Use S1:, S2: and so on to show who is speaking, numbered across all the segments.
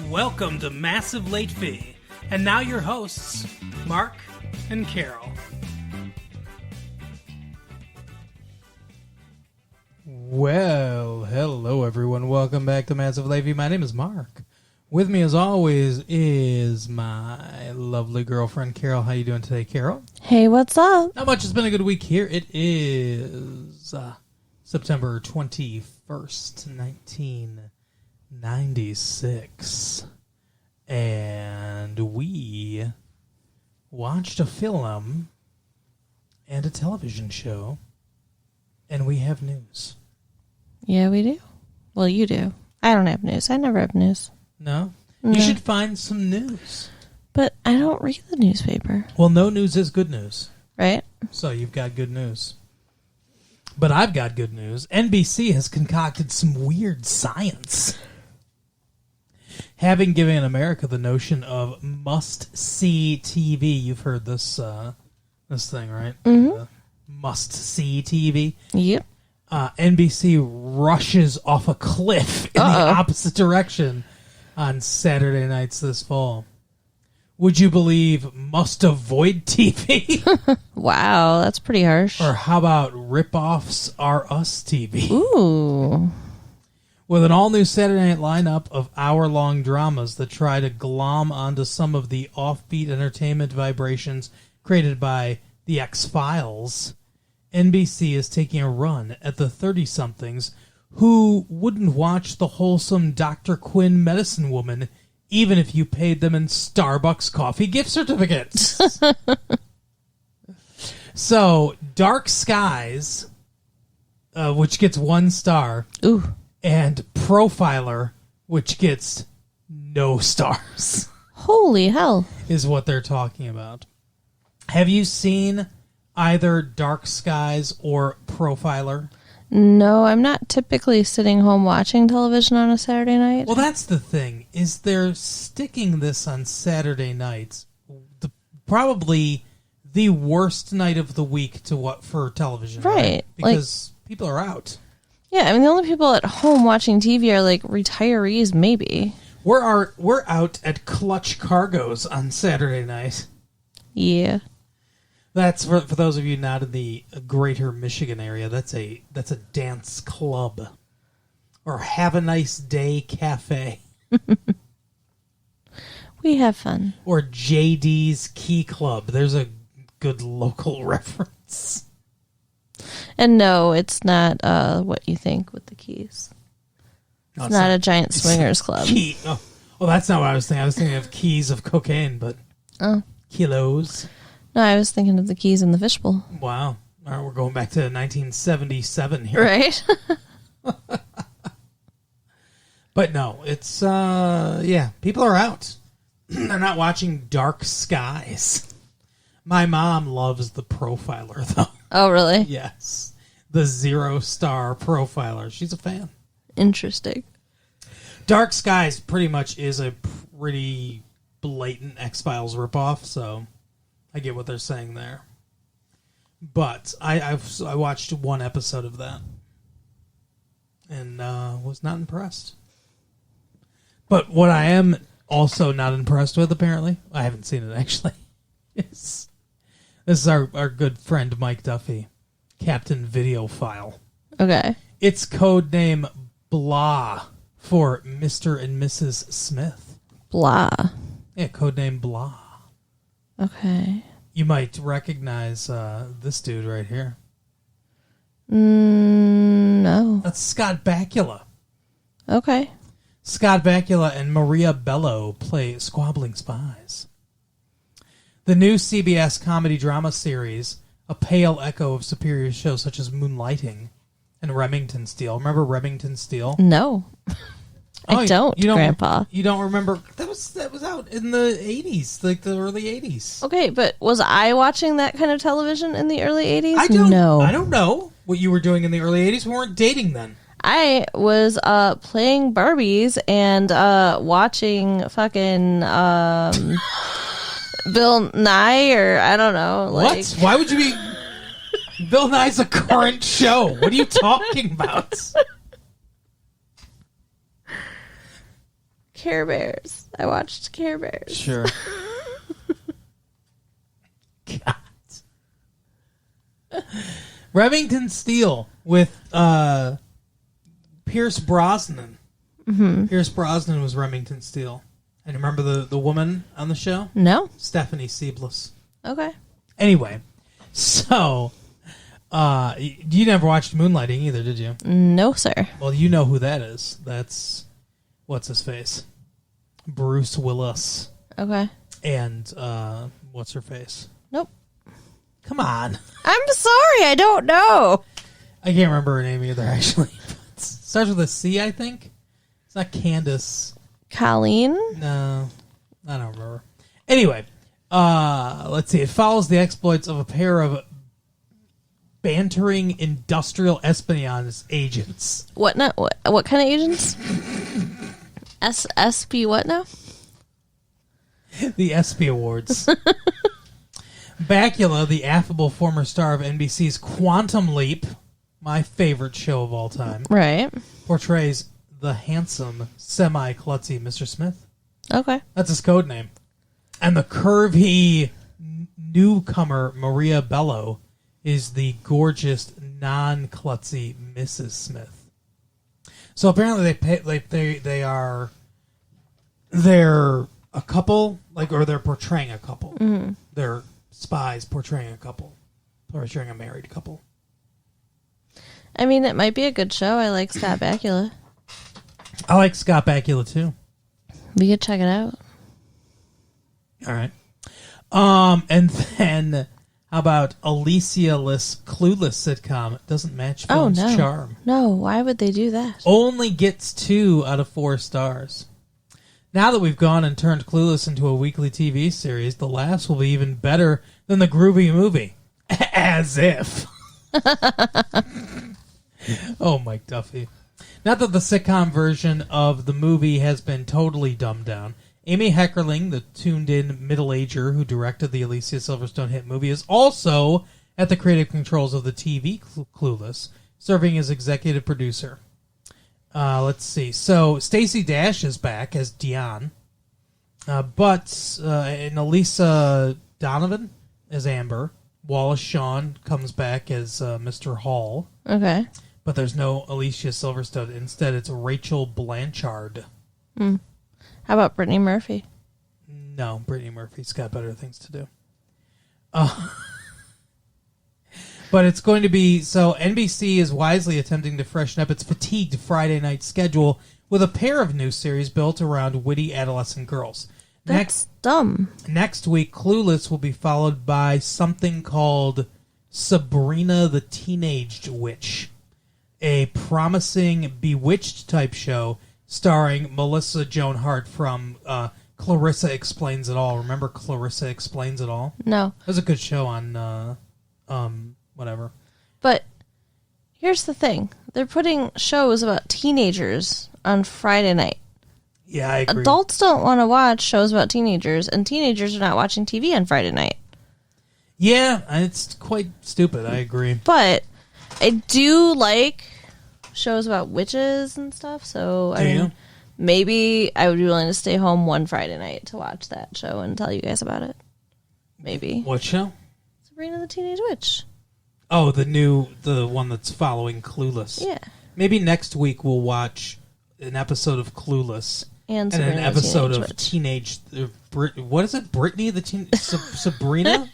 S1: Welcome to Massive Late Fee. And now your hosts, Mark and Carol. Well, hello everyone. Welcome back to Massive Late Fee. My name is Mark. With me as always is my lovely girlfriend, Carol. How you doing today, Carol?
S2: Hey, what's up?
S1: Not much. It's been a good week here. It is September 21st, 1996. And we watched a film and a television show. And we have news.
S2: Yeah, we do. Well, you do. I don't have news. I never have news.
S1: No?
S2: No.
S1: You should find some news.
S2: But I don't read the newspaper.
S1: Well, no news is good news.
S2: Right?
S1: So you've got good news. But I've got good news. NBC has concocted some weird science. Having given America the notion of must-see TV. You've heard this thing, right?
S2: Mm-hmm.
S1: Must-see TV.
S2: Yep.
S1: NBC rushes off a cliff in the opposite direction on Saturday nights this fall. Would you believe must-avoid TV?
S2: Wow, that's pretty harsh.
S1: Or how about rip-offs are us TV?
S2: Ooh.
S1: With an all-new Saturday night lineup of hour-long dramas that try to glom onto some of the offbeat entertainment vibrations created by The X-Files, NBC is taking a run at the 30-somethings who wouldn't watch the wholesome Dr. Quinn medicine woman even if you paid them in Starbucks coffee gift certificates. So, Dark Skies, which gets 1 star,
S2: Ooh.
S1: and Profiler, which gets no stars,
S2: Holy hell.
S1: is what they're talking about. Have you seen either Dark Skies or Profiler?
S2: No, I'm not typically sitting home watching television on a Saturday night.
S1: Well, that's the thing, is they're sticking this on Saturday nights. Probably the worst night of the week for television.
S2: Right.
S1: Because people are out.
S2: Yeah, I mean, the only people at home watching TV are, like, retirees, maybe.
S1: We're out at Clutch Cargo's on Saturday night.
S2: Yeah.
S1: That's for those of you not in the greater Michigan area. That's a dance club, or Have a Nice Day Cafe,
S2: We have fun.
S1: or JD's Key Club. There's a good local reference.
S2: And no, it's not what you think with the keys. It's not a giant swingers club.
S1: Key. Oh, that's not what I was thinking. I was thinking of keys of cocaine, but kilos.
S2: No, I was thinking of the keys in the fishbowl.
S1: Wow. All right, we're going back to 1977 here.
S2: Right?
S1: But no, it's, people are out. They're not watching Dark Skies. My mom loves the Profiler, though.
S2: Oh, really?
S1: Yes. The 0-star Profiler. She's a fan.
S2: Interesting.
S1: Dark Skies pretty much is a pretty blatant X-Files ripoff, so I get what they're saying there. But I watched 1 episode of that and was not impressed. But what I am also not impressed with, apparently, I haven't seen it actually, this is our good friend Mike Duffy, Captain Videophile.
S2: Okay.
S1: It's codename Blah for Mr. and Mrs. Smith.
S2: Blah.
S1: Yeah, codename Blah.
S2: Okay.
S1: You might recognize this dude right here.
S2: No.
S1: That's Scott Bakula.
S2: Okay.
S1: Scott Bakula and Maria Bello play squabbling spies. The new CBS comedy drama series, a pale echo of superior shows such as Moonlighting and Remington Steele. Remember Remington Steele?
S2: No. I don't, Grandpa.
S1: You don't remember? That was out in the 80s, like the early 80s.
S2: Okay, but was I watching that kind of television in the early 80s?
S1: I don't know what you were doing in the early 80s. We weren't dating then.
S2: I was playing Barbies and watching fucking Bill Nye, or I don't know.
S1: What? Why would you be... Bill Nye's a current show. What are you talking about?
S2: Care Bears. I watched Care Bears.
S1: Sure. God. Remington Steele with Pierce Brosnan. Mm-hmm. Pierce Brosnan was Remington Steele. And remember the woman on the show?
S2: No.
S1: Stephanie Seabless.
S2: Okay.
S1: Anyway, so you never watched Moonlighting either, did you?
S2: No, sir.
S1: Well, you know who that is. That's what's his face? Bruce Willis.
S2: Okay.
S1: And what's her face?
S2: Nope.
S1: Come on.
S2: I'm sorry, I don't know.
S1: I can't remember her name either, actually. It starts with a C, I think. It's not Candace.
S2: Colleen?
S1: No, I don't remember. Anyway, let's see. It follows the exploits of a pair of bantering industrial espionage agents.
S2: What now? What kind of agents? Espy what now?
S1: The Espy Awards. Bakula, the affable former star of NBC's Quantum Leap, my favorite show of all time,
S2: Right.
S1: portrays the handsome, semi-klutzy Mr. Smith.
S2: Okay.
S1: That's his code name. And the curvy newcomer Maria Bello is the gorgeous, non-klutzy Mrs. Smith. So apparently they're a couple, or they're portraying a couple. Mm-hmm. They're spies portraying a couple, portraying a married couple.
S2: I mean, it might be a good show. I like Scott Bakula.
S1: I like Scott Bakula too.
S2: We could check it out.
S1: All right. And then how about Alicia-less Clueless sitcom? It doesn't match film's charm.
S2: No, why would they do that?
S1: Only gets 2 out of 4 stars. Now that we've gone and turned Clueless into a weekly TV series, the laughs will be even better than the groovy movie. As if. Oh, Mike Duffy. Not that the sitcom version of the movie has been totally dumbed down. Amy Heckerling, the tuned-in middle-ager who directed the Alicia Silverstone hit movie, is also at the creative controls of the TV Clueless, serving as executive producer. Let's see. So Stacey Dash is back as Diane, but and Elisa Donovan as Amber. Wallace Shawn comes back as Mr. Hall.
S2: Okay.
S1: But there's no Alicia Silverstone. Instead, it's Rachel Blanchard.
S2: How about Brittany Murphy?
S1: No, Brittany Murphy's got better things to do. But it's going to be... So NBC is wisely attempting to freshen up its fatigued Friday night schedule with a pair of new series built around witty adolescent girls.
S2: That's dumb.
S1: Next week, Clueless will be followed by something called Sabrina the Teenage Witch, a promising Bewitched-type show starring Melissa Joan Hart from Clarissa Explains It All. Remember Clarissa Explains It All?
S2: No.
S1: It was a good show on whatever.
S2: But here's the thing. They're putting shows about teenagers on Friday night.
S1: Yeah, I agree.
S2: Adults don't want to watch shows about teenagers, and teenagers are not watching TV on Friday night.
S1: Yeah, it's quite stupid. I agree.
S2: But I do like shows about witches and stuff, so I mean, maybe I would be willing to stay home one Friday night to watch that show and tell you guys about it. Maybe.
S1: What show?
S2: Sabrina the Teenage Witch.
S1: Oh, the one that's following Clueless.
S2: Yeah.
S1: Maybe next week we'll watch an episode of Clueless and an episode of Teenage... what is it? Brittany the Teen... Sabrina?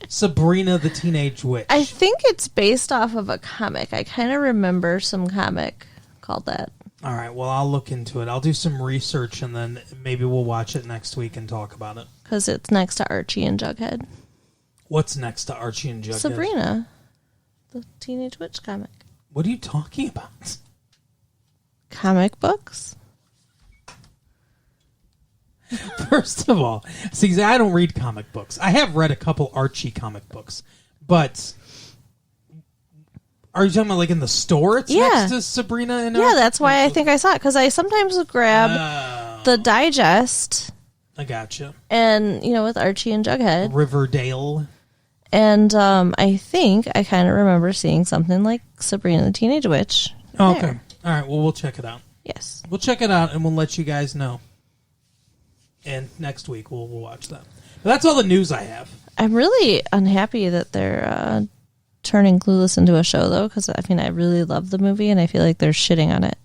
S1: Sabrina the Teenage Witch.
S2: I think it's based off of a comic. I kind of remember some comic called that.
S1: All right, well, I'll look into it. I'll do some research, and then maybe we'll watch it next week and talk about it.
S2: Because it's next to Archie and Jughead.
S1: What's next to Archie and Jughead?
S2: Sabrina, the Teenage Witch comic.
S1: What are you talking about?
S2: Comic books?
S1: First of all, see, I don't read comic books. I have read a couple Archie comic books, but are you talking about like in the store? It's next to Sabrina and
S2: Archie? Yeah, that's why I think I saw it, because I sometimes would grab the digest.
S1: I gotcha.
S2: And, with Archie and Jughead.
S1: Riverdale.
S2: And I think I kind of remember seeing something like Sabrina the Teenage Witch.
S1: Oh, okay. All right, well, we'll check it out.
S2: Yes.
S1: We'll check it out, and we'll let you guys know. and next week we'll watch that. But that's all the news I have.
S2: I'm really unhappy that they're turning Clueless into a show, though, because I really love the movie, and I feel like they're shitting on it.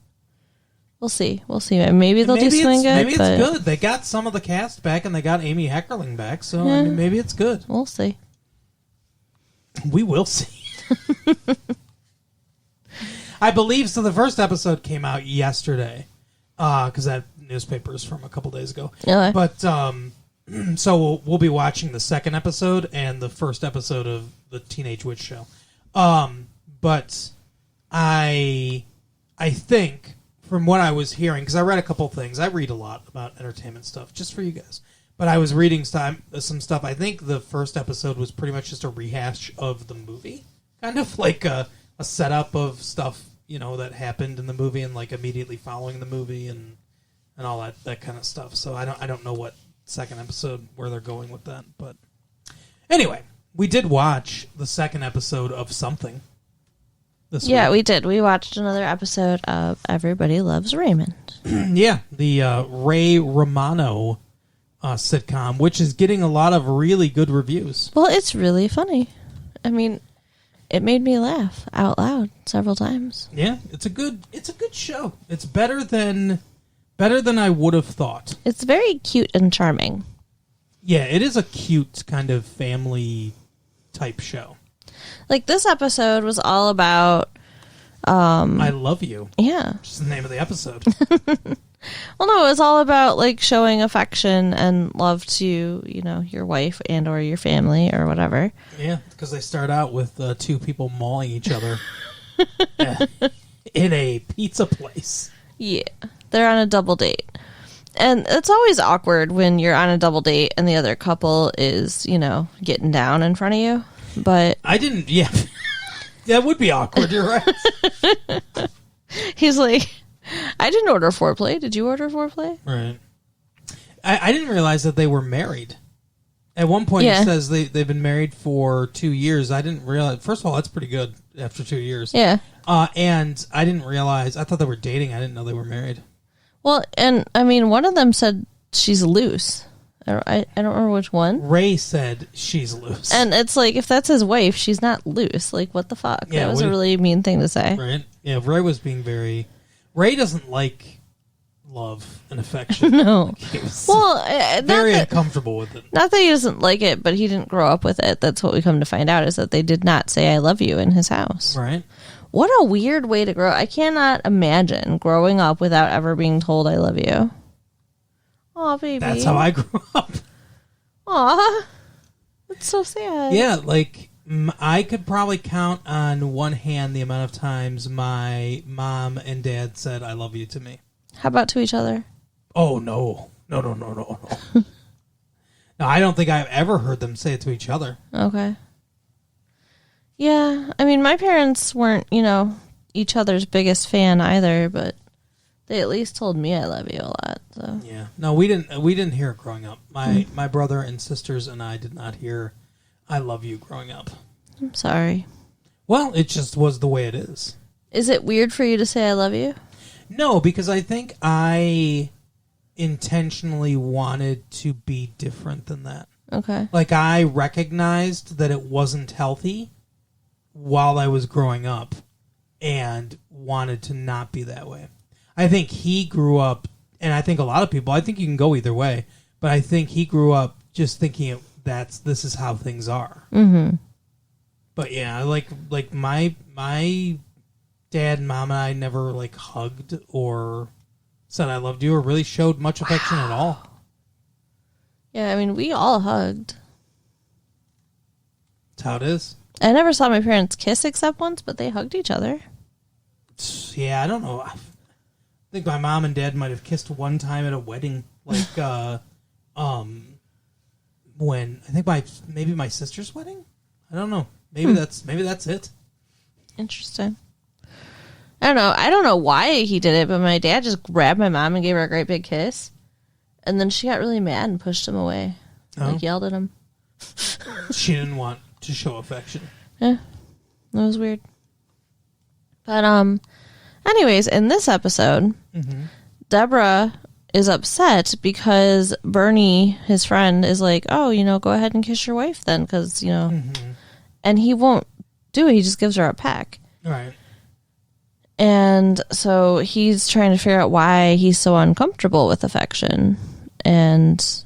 S2: We'll see. Maybe they'll do something good.
S1: Maybe it's good. They got some of the cast back, and they got Amy Heckerling back, so maybe it's good.
S2: We'll see.
S1: We will see. I believe so. The first episode came out yesterday, because that newspaper is from a couple days ago.
S2: Okay.
S1: But so we'll be watching the second episode and the first episode of the Teenage Witch Show. But I think from what I was hearing, because I read a couple things, I read a lot about entertainment stuff just for you guys. But I was reading some stuff. I think the first episode was pretty much just a rehash of the movie, kind of like a setup of stuff that happened in the movie and like immediately following the movie and all that kind of stuff. So I don't know what second episode where they're going with that. But anyway, we did watch the second episode of something.
S2: Yeah, we did. We watched another episode of Everybody Loves Raymond.
S1: Yeah, the Ray Romano sitcom, which is getting a lot of really good reviews.
S2: Well, it's really funny. I mean, it made me laugh out loud several times.
S1: Yeah, it's a good show. It's better than I would have thought.
S2: It's very cute and charming.
S1: Yeah, it is a cute kind of family type show.
S2: Like, this episode was all about...
S1: I love you.
S2: Yeah.
S1: Which is the name of the episode.
S2: Well, no, it was all about, like, showing affection and love to, your wife and or your family or whatever.
S1: Yeah, because they start out with two people mauling each other in a pizza place.
S2: Yeah. They're on a double date. And it's always awkward when you're on a double date and the other couple is, getting down in front of you. But
S1: I didn't. Yeah, that would be awkward. You're right.
S2: He's like, I didn't order foreplay. Did you order foreplay?
S1: Right. I didn't realize that they were married. At one point, It says they've been married for 2 years. I didn't realize. First of all, that's pretty good after 2 years.
S2: Yeah.
S1: And I didn't realize. I thought they were dating. I didn't know they were married.
S2: Well, and I mean, one of them said she's loose. I don't remember which one.
S1: Ray said she's loose.
S2: And it's like, if that's his wife, she's not loose. Like, what the fuck?
S1: Yeah,
S2: that was a really mean thing to say.
S1: Right? Yeah, Ray was being very... Ray doesn't like love and affection.
S2: No.
S1: Well, very uncomfortable with it.
S2: Not that he doesn't like it, but he didn't grow up with it. That's what we come to find out, is that they did not say I love you in his house.
S1: Right.
S2: What a weird way to grow up. I cannot imagine growing up without ever being told I love you. Aw, baby.
S1: That's how I grew up.
S2: Aw. That's so sad.
S1: Yeah, like, I could probably count on one hand the amount of times my mom and dad said I love you to me.
S2: How about to each other?
S1: Oh, no. No. No, I don't think I've ever heard them say it to each other.
S2: Okay. Yeah, I mean, my parents weren't, each other's biggest fan either, but they at least told me I love you a lot. So
S1: yeah, no, we didn't hear it growing up. My brother and sisters and I did not hear I love you growing up.
S2: I'm sorry.
S1: Well, it just was the way it is.
S2: Is it weird for you to say I love you?
S1: No, because I think I intentionally wanted to be different than that.
S2: Okay.
S1: Like, I recognized that it wasn't healthy while I was growing up and wanted to not be that way. I think he grew up, and I think a lot of people, I think you can go either way, but I think he grew up just thinking this is how things are.
S2: Mm-hmm.
S1: But yeah, like my dad and mom and I never like hugged or said I loved you or really showed much affection at all.
S2: Yeah, I mean, we all hugged.
S1: That's how it is.
S2: I never saw my parents kiss except once, but they hugged each other.
S1: Yeah, I don't know. I think my mom and dad might have kissed one time at a wedding, like when I think maybe my sister's wedding. I don't know. Maybe that's it.
S2: Interesting. I don't know. I don't know why he did it, but my dad just grabbed my mom and gave her a great big kiss, and then she got really mad and pushed him away, like yelled at him.
S1: She didn't want to show affection.
S2: Yeah, that was weird. But anyways, in this episode, Deborah is upset because Bernie, his friend, is like, oh, go ahead and kiss your wife then, because, and he won't do it. He just gives her a peck.
S1: Right.
S2: And so he's trying to figure out why he's so uncomfortable with affection. And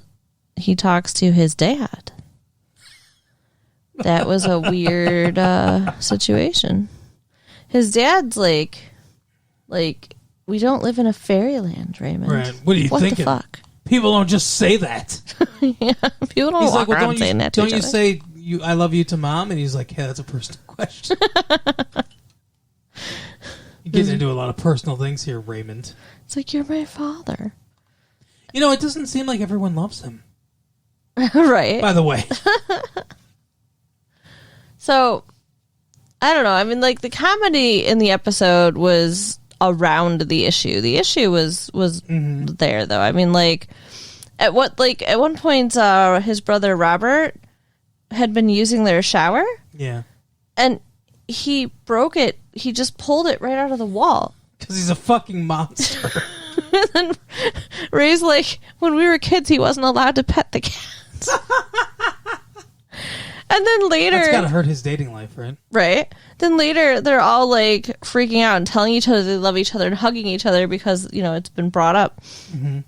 S2: he talks to his dad. That was a weird situation. His dad's like, we don't live in a fairyland, Raymond.
S1: Right. What are you thinking?
S2: What the fuck?
S1: People don't just say that.
S2: Yeah, people don't walk around saying that to each other.
S1: Don't you say I love you to mom? And he's like, yeah, that's a personal question. You're getting into a lot of personal things here, Raymond.
S2: It's like, you're my father.
S1: It doesn't seem like everyone loves him.
S2: Right.
S1: By the way.
S2: So, I don't know. I mean, the comedy in the episode was around the issue. The issue was there, though. I mean, at one point, his brother Robert had been using their shower.
S1: Yeah.
S2: And he broke it. He just pulled it right out of the wall.
S1: Because he's a fucking monster.
S2: And then Ray's like, when we were kids, he wasn't allowed to pet the cats. And then later...
S1: That's gotta hurt his dating life, right?
S2: Right. Then later, they're all, freaking out and telling each other they love each other and hugging each other because, it's been brought up. Mm-hmm.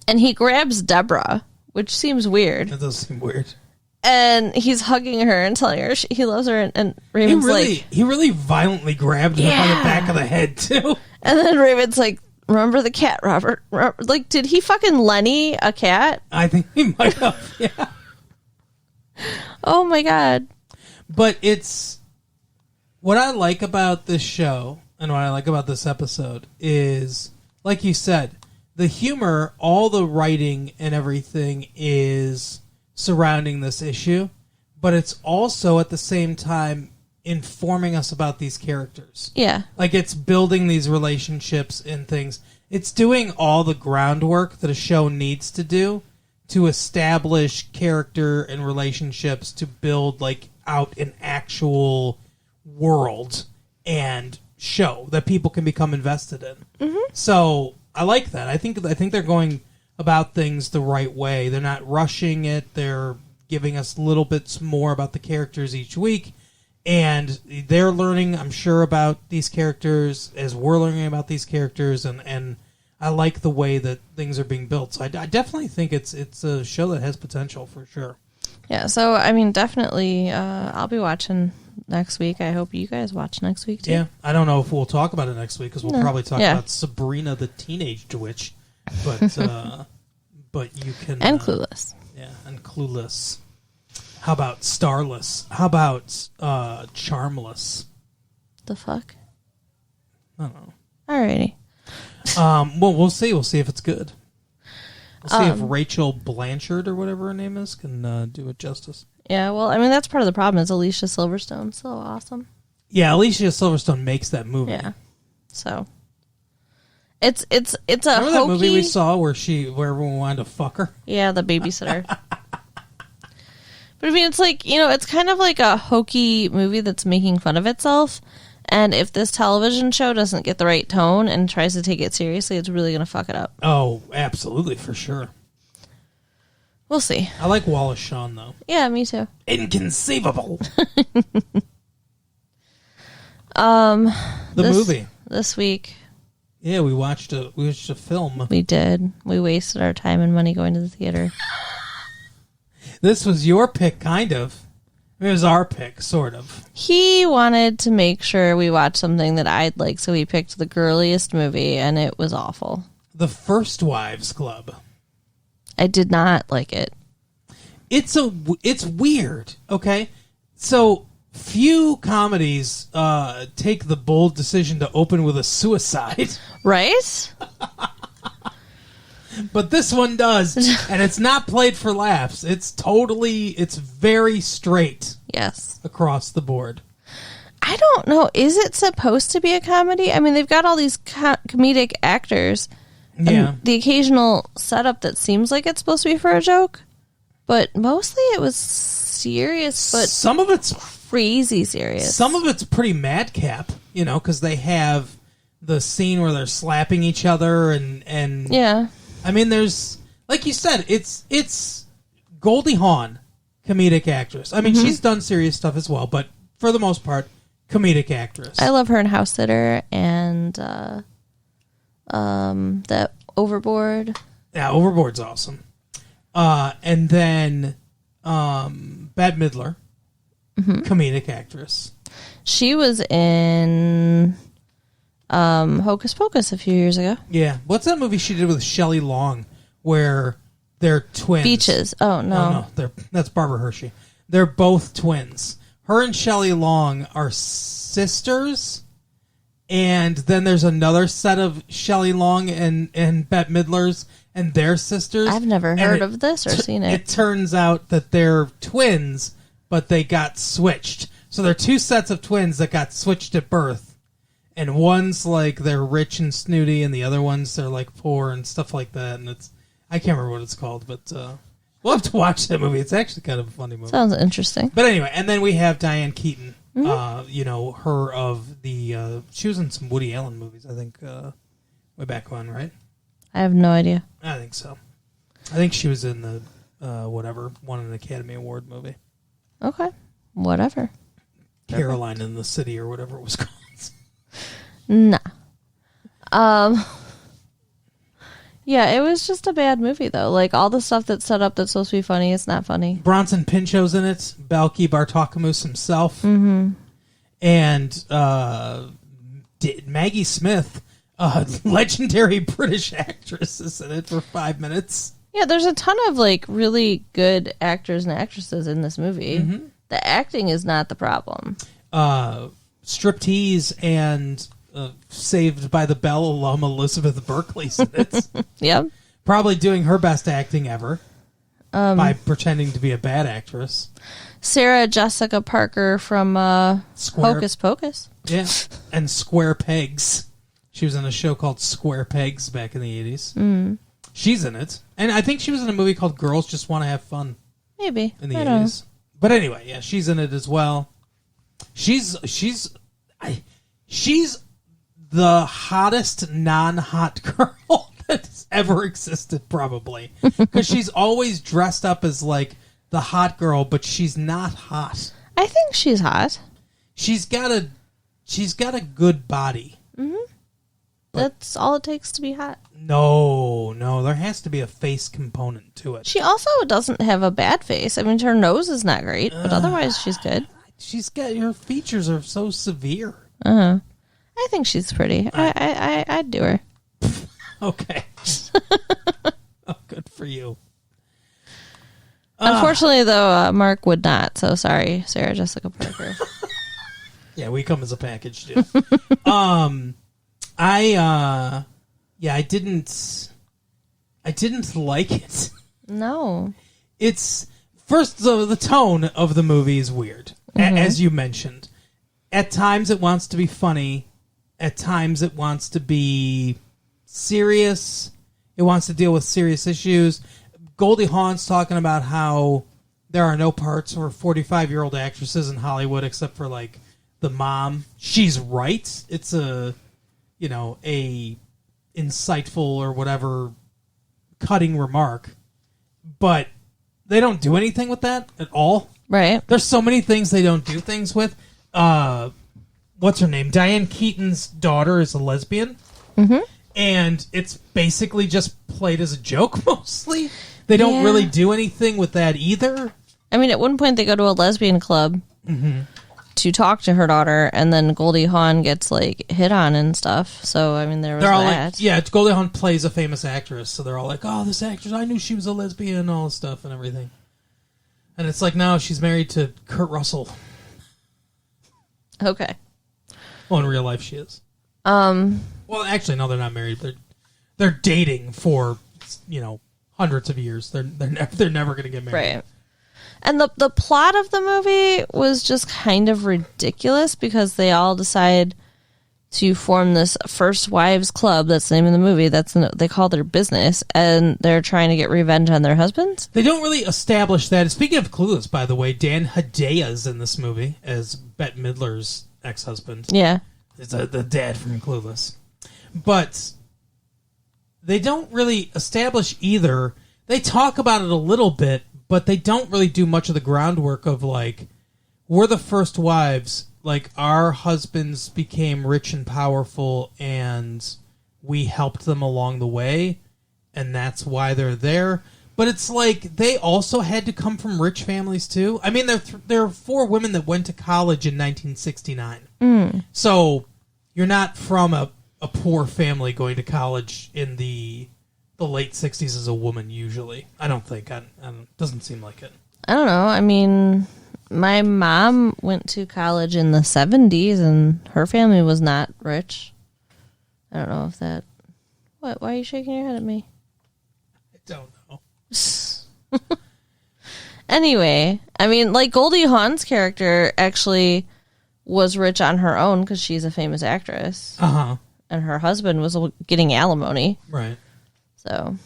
S2: And he grabs Deborah, which seems weird.
S1: That does seem weird.
S2: And he's hugging her and telling her he loves her. And Raymond's
S1: He really violently grabbed her by the back of the head, too.
S2: And then Raymond's like, remember the cat, Robert? Did he fucking Lenny a cat?
S1: I think he might have, yeah.
S2: Oh my God.
S1: But it's what I like about this show and what I like about this episode is, like you said, the humor, all the writing and everything is surrounding this issue, but it's also at the same time informing us about these characters.
S2: Yeah.
S1: It's building these relationships and things. It's doing all the groundwork that a show needs to do to establish character and relationships to build out an actual world and show that people can become invested in. Mm-hmm. So I like that. I think they're going about things the right way. They're not rushing it. They're giving us little bits more about the characters each week, and they're learning, I'm sure, about these characters as we're learning about these characters, and I like the way that things are being built. So I definitely think it's a show that has potential for sure.
S2: Yeah, so, I mean, definitely, I'll be watching next week. I hope you guys watch next week, too.
S1: Yeah, I don't know if we'll talk about it next week, because we'll probably talk about Sabrina the Teenage Witch, but you can...
S2: And Clueless.
S1: Yeah, and Clueless. How about Starless? How about Charmless?
S2: The fuck?
S1: I don't know.
S2: Alrighty.
S1: Well, we'll see. We'll see if it's good. We'll see if Rachel Blanchard or whatever her name is can do it justice.
S2: Yeah, well, I mean, that's part of the problem is Alicia Silverstone's so awesome.
S1: Yeah, Alicia Silverstone makes that movie.
S2: Yeah. So it's a
S1: Remember
S2: hokey...
S1: that movie we saw where everyone wanted to fuck her?
S2: Yeah, The Babysitter. But I mean, it's it's kind of like a hokey movie that's making fun of itself. And if this television show doesn't get the right tone and tries to take it seriously, it's really going to fuck it up.
S1: Oh, absolutely, for sure.
S2: We'll see.
S1: I like Wallace Shawn, though.
S2: Yeah, me too.
S1: Inconceivable. Movie.
S2: This week.
S1: Yeah, we watched a film.
S2: We did. We wasted our time and money going to the theater.
S1: This was your pick, kind of. It was our pick, sort of.
S2: He wanted to make sure we watched something that I'd like, so he picked the girliest movie, and it was awful.
S1: The First Wives Club.
S2: I did not like it.
S1: It's weird, okay? So, few comedies take the bold decision to open with a suicide.
S2: Right?
S1: But this one does, and it's not played for laughs. It's very straight.
S2: Yes.
S1: Across the board.
S2: I don't know. Is it supposed to be a comedy? I mean, they've got all these comedic actors.
S1: Yeah.
S2: The occasional setup that seems like it's supposed to be for a joke. But mostly it was serious, but
S1: some of it's
S2: crazy serious.
S1: Some of it's pretty madcap, because they have the scene where they're slapping each other and
S2: yeah.
S1: I mean, there's, like you said, it's Goldie Hawn, comedic actress. I mean, she's done serious stuff as well, but for the most part, comedic actress.
S2: I love her in House Sitter and that Overboard.
S1: Yeah, Overboard's awesome. And then Bette Midler, comedic actress.
S2: She was in Hocus Pocus a few years ago.
S1: Yeah. What's that movie she did with Shelley Long where they're twins?
S2: Beaches. Oh, no.
S1: That's Barbara Hershey. They're both twins. Her and Shelley Long are sisters, and then there's another set of Shelley Long and Bette Midler's, and their sisters.
S2: I've never heard of this or seen it.
S1: It turns out that they're twins, but they got switched. So they're two sets of twins that got switched at birth. And one's like they're rich and snooty, and the other ones they're like poor and stuff like that. And I can't remember what it's called, but we'll have to watch that movie. It's actually kind of a funny movie.
S2: Sounds interesting.
S1: But anyway, and then we have Diane Keaton. Her of the she was in some Woody Allen movies, I think, way back when, right?
S2: I have no idea.
S1: I think so. I think she was in the won an Academy Award movie.
S2: Okay, whatever.
S1: Caroline in the City or whatever it was called.
S2: Nah. Yeah, it was just a bad movie though. Like all the stuff that's set up that's supposed to be funny, it's not funny.
S1: Bronson Pinchot's in it. Balki Bartokomous himself. Mm-hmm. And Maggie Smith, legendary British actress, is in it for 5 minutes.
S2: Yeah, there's a ton of like really good actors and actresses in this movie. Mm-hmm. The acting is not the problem.
S1: Striptease and Saved by the Bell alum Elizabeth Berkley's in it.
S2: Yep.
S1: Probably doing her best acting ever by pretending to be a bad actress.
S2: Sarah Jessica Parker from Hocus Pocus.
S1: Yeah, and Square Pegs. She was in a show called Square Pegs back in the 80s. Mm. She's in it. And I think she was in a movie called Girls Just Want to Have Fun.
S2: Maybe.
S1: In the 80s. But anyway, yeah, she's in it as well. She's the hottest non-hot girl that's ever existed, probably. Because she's always dressed up as, like, the hot girl, but she's not hot.
S2: I think she's hot.
S1: She's got a good body.
S2: Mm-hmm. That's all it takes to be hot.
S1: No, there has to be a face component to it.
S2: She also doesn't have a bad face. I mean, her nose is not great, but otherwise she's good.
S1: Her features are so severe.
S2: Uh-huh. I think she's pretty. I'd do her.
S1: Okay. Oh, good for you.
S2: Unfortunately, though, Mark would not. So sorry, Sarah Jessica Parker.
S1: Yeah, we come as a package, too. I didn't like it.
S2: No.
S1: It's first the tone of the movie is weird, as you mentioned. At times it wants to be funny. At times it wants to be serious. It wants to deal with serious issues. Goldie Hawn's talking about how there are no parts for 45-year-old actresses in Hollywood except for like the mom. She's right. It's a insightful or whatever cutting remark, but they don't do anything with that at all.
S2: Right.
S1: There's so many things they don't do things with. What's her name? Diane Keaton's daughter is a lesbian. Mm-hmm. And it's basically just played as a joke mostly. They don't really do anything with that either.
S2: I mean, at one point they go to a lesbian club to talk to her daughter, and then Goldie Hawn gets like hit on and stuff. So I mean, there was that.
S1: Like, Goldie Hawn plays a famous actress, so they're all like, "Oh, this actress, I knew she was a lesbian," and all this stuff and everything. And it's like, no, she's married to Kurt Russell.
S2: Okay.
S1: Well, in real life, she is. Well, actually, no, they're not married. They're dating for hundreds of years. They're never going to get married.
S2: Right. And the plot of the movie was just kind of ridiculous because they all decide to form this First Wives Club. That's the name of the movie. They call their business, and they're trying to get revenge on their husbands. They
S1: don't really establish that. Speaking of Clueless, by the way, Dan Hedaya's in this movie as Bette Midler's ex-husband.
S2: Yeah.
S1: It's the dad from Clueless. But they don't really establish either. They talk about it a little bit, but they don't really do much of the groundwork of, like, we're the first wives. Like, our husbands became rich and powerful, and we helped them along the way, and that's why they're there. But it's like they also had to come from rich families, too. I mean, there are 4 women that went to college in 1969. So you're not from a poor family going to college in the late 60s as a woman, usually. I don't think. Doesn't seem like it.
S2: I don't know. I mean, my mom went to college in the 70s, and her family was not rich. I don't know if that... What? Why are you shaking your head at me?
S1: I don't know.
S2: Anyway, I mean, like, Goldie Hawn's character actually was rich on her own because she's a famous actress.
S1: Uh-huh.
S2: And her husband was getting alimony.
S1: Right.
S2: So...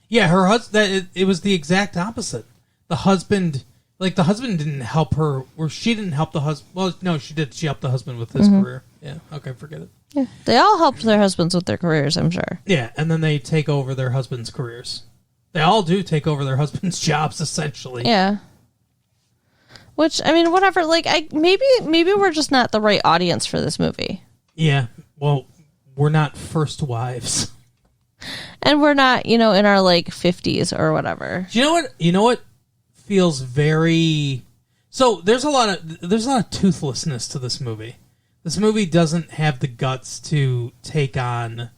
S1: Yeah, her husband... It was the exact opposite. The husband... Like, the husband didn't help her, or she didn't help the husband. Well, no, she did. She helped the husband with his career. Yeah, okay, forget it.
S2: Yeah, they all helped their husbands with their careers, I'm sure.
S1: Yeah, and then they take over their husbands' careers. They all do take over their husbands' jobs, essentially.
S2: Yeah. Which, I mean, whatever. Like, maybe we're just not the right audience for this movie.
S1: Yeah, well, we're not first wives.
S2: And we're not, in our, like, 50s or whatever.
S1: You know what feels very... So there's a lot of toothlessness to this movie. This movie doesn't have the guts to take on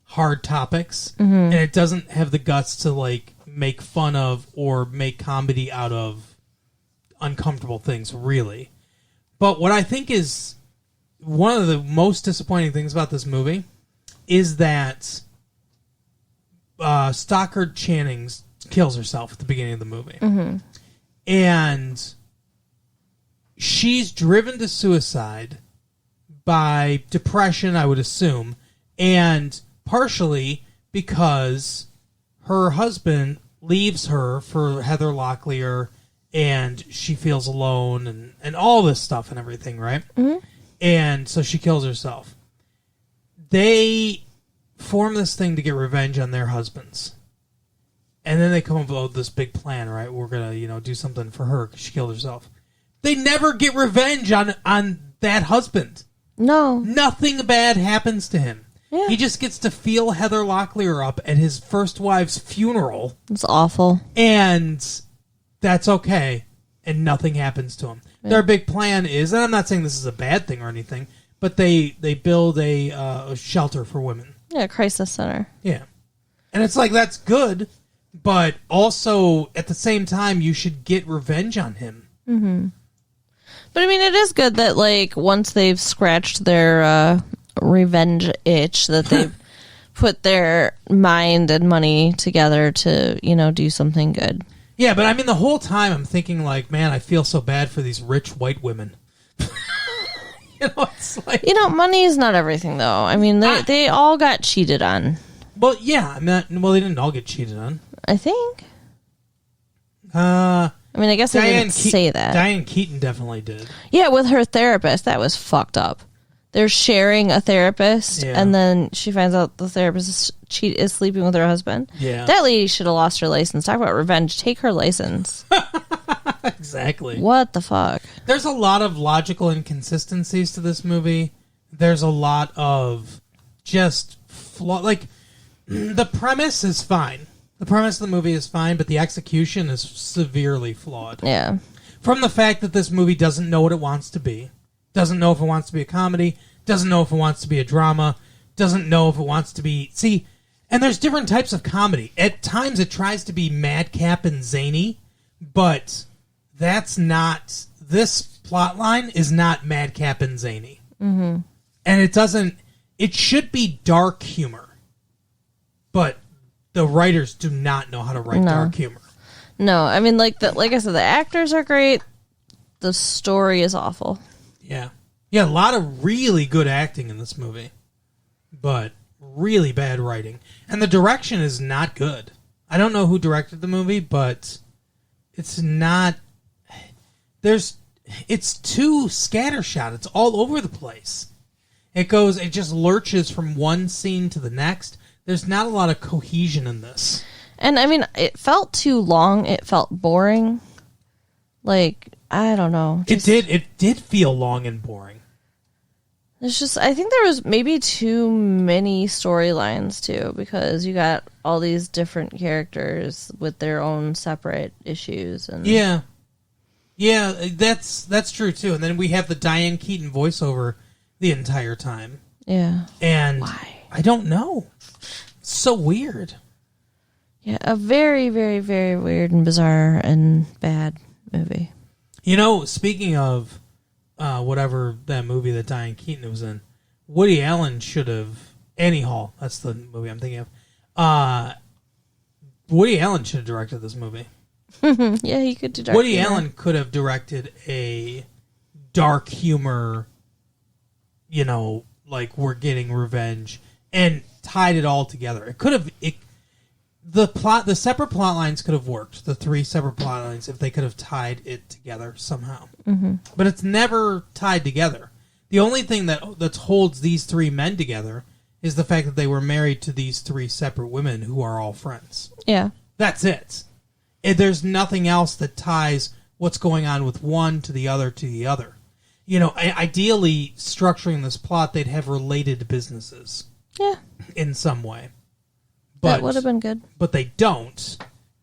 S1: hard topics, and it doesn't have the guts to, like, make fun of or make comedy out of uncomfortable things, really. But what I think is one of the most disappointing things about this movie is that Stockard Channing kills herself at the beginning of the movie. And she's driven to suicide by depression, I would assume, and partially because her husband leaves her for Heather Locklear, and she feels alone, and all this stuff and everything, right? And so she kills herself. They form this thing to get revenge on their husbands. And then they come up with this big plan, right? We're going to, do something for her because she killed herself. They never get revenge on that husband.
S2: No.
S1: Nothing bad happens to him.
S2: Yeah.
S1: He just gets to feel Heather Locklear up at his first wife's funeral.
S2: It's awful.
S1: And that's okay. And nothing happens to him. Yeah. Their big plan is, and I'm not saying this is a bad thing or anything, but they build a shelter for women.
S2: Yeah, a crisis center.
S1: Yeah. And it's like, that's good. But also, at the same time, you should get revenge on him.
S2: But, I mean, it is good that, like, once they've scratched their revenge itch, that they've put their mind and money together to, do something good.
S1: Yeah, but, I mean, the whole time I'm thinking, like, man, I feel so bad for these rich white women. It's like...
S2: money is not everything, though. I mean, they all got cheated on.
S1: Well, yeah. They didn't all get cheated on.
S2: I think. I mean, I guess they didn't say that.
S1: Diane Keaton definitely did.
S2: Yeah, with her therapist. That was fucked up. They're sharing a therapist, and then she finds out the therapist is sleeping with her husband.
S1: Yeah.
S2: That lady should have lost her license. Talk about revenge. Take her license.
S1: Exactly.
S2: What the fuck? There's
S1: a lot of logical inconsistencies to this movie. There's a lot of just like, the premise is fine. The premise of the movie is fine, but the execution is severely flawed.
S2: Yeah.
S1: From the fact that this movie doesn't know what it wants to be. Doesn't know if it wants to be a comedy. Doesn't know if it wants to be a drama. Doesn't know if it wants to be... See, and there's different types of comedy. At times it tries to be madcap and zany, but that's not... This plot line is not madcap and zany. And it doesn't... It should be dark humor. But the writers do not know how to write dark humor.
S2: No, I mean, like I said, the actors are great. The story is awful.
S1: Yeah. Yeah, a lot of really good acting in this movie. But really bad writing. And the direction is not good. I don't know who directed the movie, but it's not... It's too scattershot. It's all over the place. It just lurches from one scene to the next. there's not a lot of cohesion in this.
S2: And I mean, it felt too long. It felt boring. Like, I don't know.
S1: It did feel long and boring.
S2: It's just, I think there was maybe too many storylines too, because you got all these different characters with their own separate issues. And
S1: yeah, that's true too. And then we have the Diane Keaton voiceover the entire time.
S2: Yeah,
S1: and
S2: why?
S1: I don't know. It's so weird.
S2: Yeah, a very, very, very weird and bizarre and bad movie.
S1: You know, speaking of whatever that movie that Diane Keaton was in, Woody Allen should have... Annie Hall, that's the movie I'm thinking of. Woody Allen should have directed this movie.
S2: Yeah, he could direct.
S1: Woody Allen could have directed a dark humor, you know, like we're getting revenge, and tied it all together. It could have... The separate plot lines could have worked. The 3 separate plot lines, if they could have tied it together somehow. Mm-hmm. But it's never tied together. The only thing that holds these 3 men together is the fact that they were married to these 3 separate women who are all friends.
S2: Yeah.
S1: That's it. There's nothing else that ties what's going on with one to the other to the other. You know, ideally, structuring this plot, they'd have related businesses.
S2: Yeah.
S1: In some way.
S2: That would have been good.
S1: But they don't.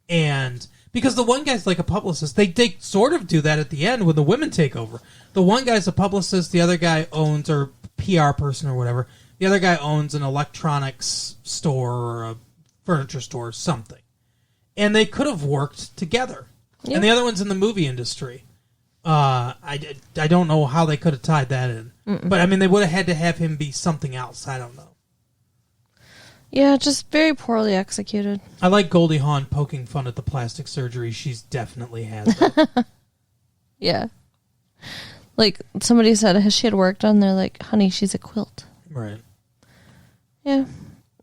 S1: And because the one guy's like a publicist, they sort of do that at the end when the women take over. The one guy's a publicist, the other guy owns, or PR person or whatever, the other guy owns an electronics store or a furniture store or something. And they could have worked together. Yeah. And the other one's in the movie industry. I don't know how they could have tied that in. Mm-mm. But, I mean, they would have had to have him be something else. I don't know.
S2: Yeah, just very poorly executed.
S1: I like Goldie Hawn poking fun at the plastic surgery she's definitely had.
S2: Yeah. Like, somebody said she had work done, they're like, honey, she's a quilt.
S1: Right.
S2: Yeah.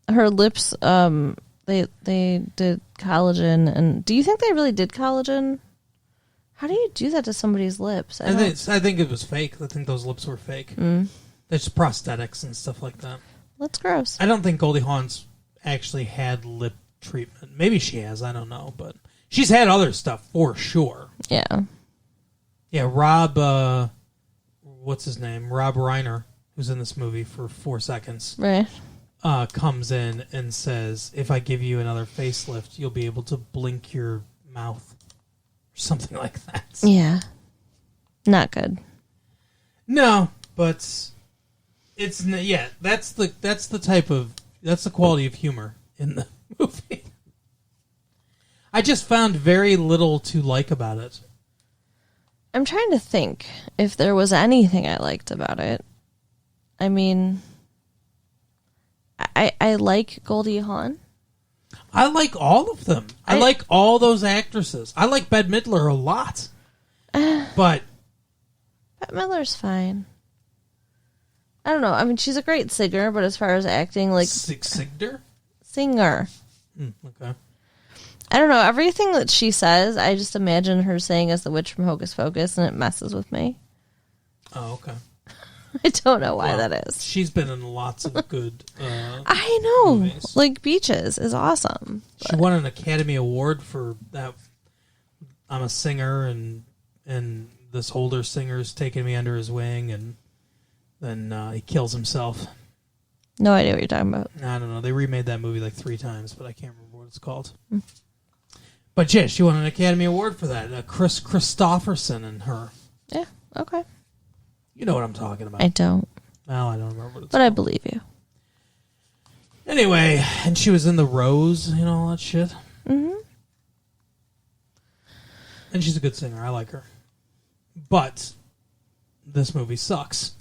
S2: Her lips, they did collagen, and do you think they really did collagen? How do you do that to somebody's lips?
S1: I think it was fake. I think those lips were fake.
S2: Mm.
S1: They're just prosthetics and stuff like that.
S2: That's gross.
S1: I don't think Goldie Hawn's actually had lip treatment. Maybe she has. I don't know. But she's had other stuff for sure.
S2: Yeah.
S1: Yeah, Rob, what's his name? Rob Reiner, who's in this movie for 4 seconds.
S2: Right.
S1: Comes in and says, if I give you another facelift, you'll be able to blink your mouth. Or something like that.
S2: Yeah. Not good.
S1: No, but... That's the quality of humor in the movie. I just found very little to like about it.
S2: I'm trying to think if there was anything I liked about it. I mean, I like Goldie Hawn.
S1: I like all of them. I like all those actresses. I like Bette Midler a lot. But
S2: Bette Midler's fine. I don't know. I mean, she's a great singer, but as far as acting, like...
S1: Singer?
S2: Singer.
S1: Okay.
S2: I don't know. Everything that she says, I just imagine her saying as the witch from Hocus Pocus, and it messes with me.
S1: Oh, okay.
S2: I don't know why that is.
S1: She's been in lots of good
S2: I know.
S1: movies.
S2: Like, Beaches is awesome.
S1: She won an Academy Award for that. I'm a singer, and this older singer's taking me under his wing, and then he kills himself.
S2: No idea what you're talking about.
S1: I don't know. They remade that movie like 3 times, but I can't remember what it's called. But yeah, she won an Academy Award for that. Chris Christopherson and her.
S2: Yeah, okay.
S1: You know what I'm talking about.
S2: I don't.
S1: No, I don't remember what it's
S2: but
S1: called.
S2: I believe you.
S1: Anyway, and she was in The Rose, you know, all that shit.
S2: Mm-hmm.
S1: And she's a good singer. I like her. But this movie sucks.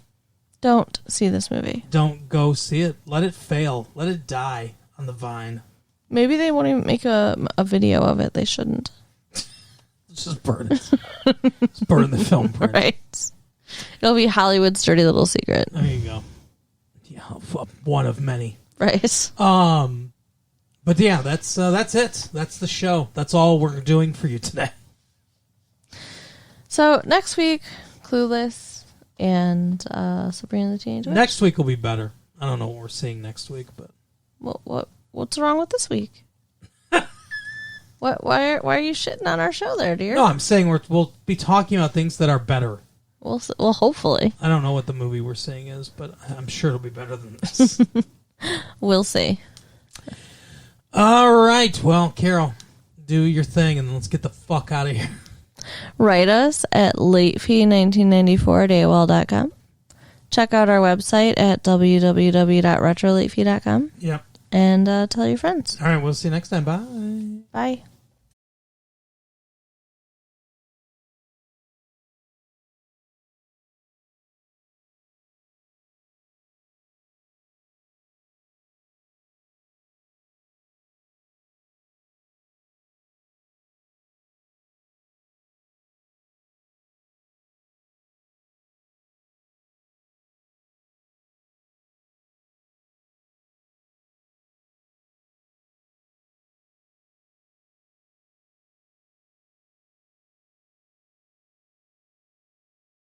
S2: Don't see this movie.
S1: Don't go see it. Let it fail. Let it die on the vine.
S2: Maybe they won't even make a video of it. They shouldn't.
S1: Let's just burn it. Let's burn the film print.
S2: Right. It'll be Hollywood's dirty little secret.
S1: There you go. Yeah, one of many.
S2: Right.
S1: But yeah, that's it. That's the show. That's all we're doing for you today.
S2: So next week, Clueless and Sabrina the Teenage Witch.
S1: Next week will be better. I don't know what we're seeing next week, but
S2: What What's wrong with this week? What? Why are you shitting on our show there, dear?
S1: No, I'm saying we'll be talking about things that are better.
S2: Well, hopefully.
S1: I don't know what the movie we're seeing is, but I'm sure it'll be better than this.
S2: We'll see.
S1: All right. Well, Carol, do your thing and let's get the fuck out of here.
S2: Write us at latefee1994@AOL.com. Check out our website at www.retrolatefee.com.
S1: Yep.
S2: And tell your friends.
S1: All right. We'll see you next time. Bye.
S2: Bye.